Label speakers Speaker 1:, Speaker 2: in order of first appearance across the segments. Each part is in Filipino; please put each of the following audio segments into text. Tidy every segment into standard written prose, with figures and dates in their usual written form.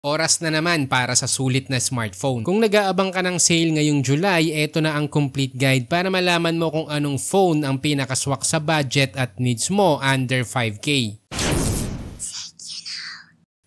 Speaker 1: Oras na naman para sa sulit na smartphone. Kung nag-aabang ka ng sale ngayong July, eto na ang complete guide para malaman mo kung anong phone ang pinakaswak sa budget at needs mo under 5K.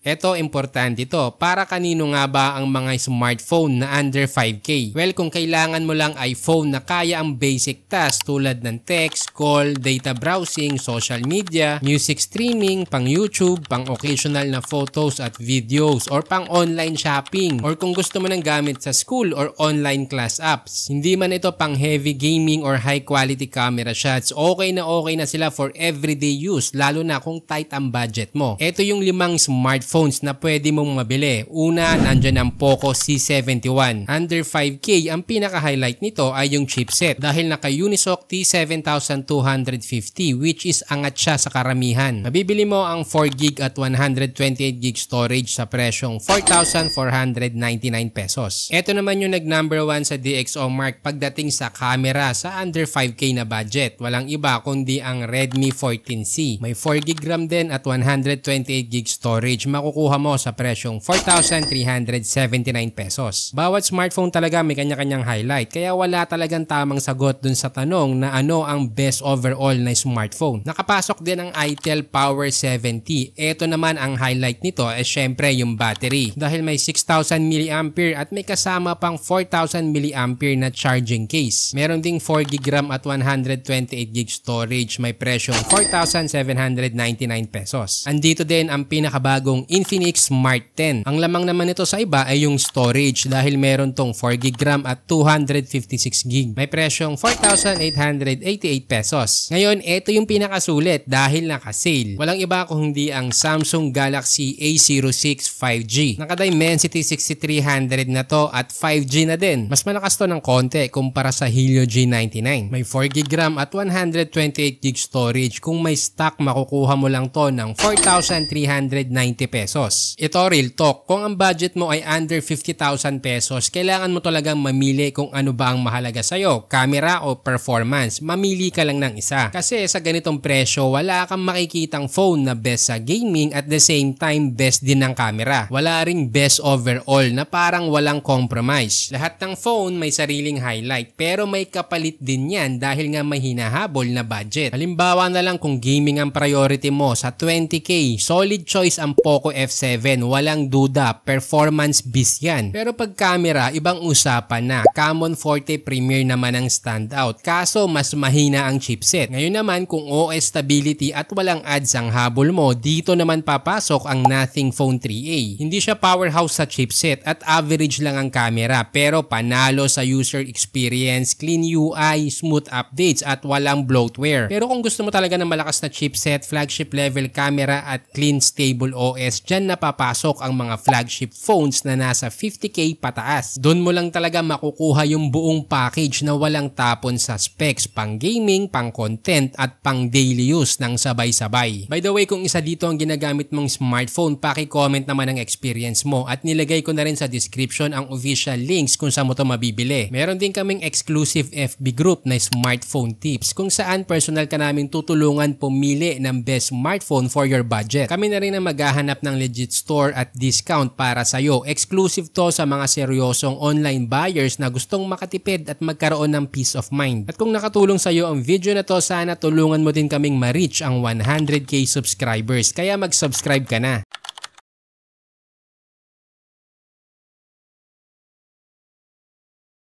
Speaker 1: Eto, importante ito. Para kanino nga ba ang mga smartphone na under 5K? Well, kung kailangan mo lang iPhone na kaya ang basic tasks tulad ng text, call, data browsing, social media, music streaming, pang YouTube, pang occasional na photos at videos, or pang online shopping, or kung gusto mo ng gamit sa school or online class apps. Hindi man ito pang heavy gaming or high quality camera shots, okay na sila for everyday use, lalo na kung tight ang budget mo. Ito yung 5 smartphones na pwede mong mabili. Una, nandyan ang Poco C71. Under 5K, ang pinaka-highlight nito ay yung chipset dahil naka-Unisoc T7250 which is angat siya sa karamihan. Mabibili mo ang 4GB at 128GB storage sa presyong 4,499 pesos. Ito naman yung nag-number 1 sa DxOMark pagdating sa camera sa under 5K na budget. Walang iba kundi ang Redmi 14C. May 4GB RAM din at 128GB storage. Makukuha mo sa presyong 4,379 pesos. Bawat smartphone talaga may kanya-kanyang highlight kaya wala talagang tamang sagot dun sa tanong na ano ang best overall na smartphone. Nakapasok din ang itel Power 70. Ito naman ang highlight nito ay syempre yung battery dahil may 6,000 mAh at may kasama pang 4,000 mAh na charging case. Meron ding 4GB RAM at 128GB storage, may presyong 4,799 pesos. Andito din ang pinakabagong Infinix Smart 10. Ang lamang naman nito sa iba ay yung storage dahil meron tong 4GB RAM at 256GB. May presyong 4,888 pesos. Ngayon, ito yung pinakasulit dahil naka-sale. Walang iba kung hindi ang Samsung Galaxy A06 5G. Naka-Dimensity 6300 na to at 5G na din. Mas malakas to ng konti kumpara sa Helio G99. May 4GB RAM at 128GB storage. Kung may stock, makukuha mo lang to ng 4,390 pesos. Ito real talk, kung ang budget mo ay under 50,000 pesos, kailangan mo talagang mamili kung ano ba ang mahalaga sa'yo, camera o performance. Mamili ka lang ng isa. Kasi sa ganitong presyo, wala kang makikitang phone na best sa gaming at the same time best din ng camera. Wala ring best overall na parang walang compromise. Lahat ng phone may sariling highlight pero may kapalit din yan dahil nga may hinahabol na budget. Halimbawa na lang kung gaming ang priority mo sa 20K, solid choice ang Poco F7, walang duda, performance beast yan. Pero pag camera, ibang usapan na. Camon Forte Premier naman ang standout, kaso mas mahina ang chipset. Ngayon naman kung OS stability at walang ads ang habol mo, dito naman papasok ang Nothing Phone 3A. Hindi siya powerhouse sa chipset at average lang ang camera pero panalo sa user experience, clean UI, smooth updates at walang bloatware. Pero kung gusto mo talaga ng malakas na chipset, flagship level camera at clean stable OS, dyan napapasok ang mga flagship phones na nasa 50K pataas. Doon mo lang talaga makukuha yung buong package na walang tapon sa specs, pang gaming, pang content at pang daily use ng sabay-sabay. By the way, kung isa dito ang ginagamit mong smartphone, paki-comment naman ang experience mo at nilagay ko na rin sa description ang official links kung saan mo to mabibili. Meron din kaming exclusive FB group na smartphone tips kung saan personal ka naming tutulungan pumili ng best smartphone for your budget. Kami na rin ang maghahanap ng legit store at discount para sa'yo. Exclusive to sa mga seryosong online buyers na gustong makatipid at magkaroon ng peace of mind. At kung nakatulong sa'yo ang video na to, sana tulungan mo din kaming ma-reach ang 100K subscribers. Kaya mag-subscribe ka na.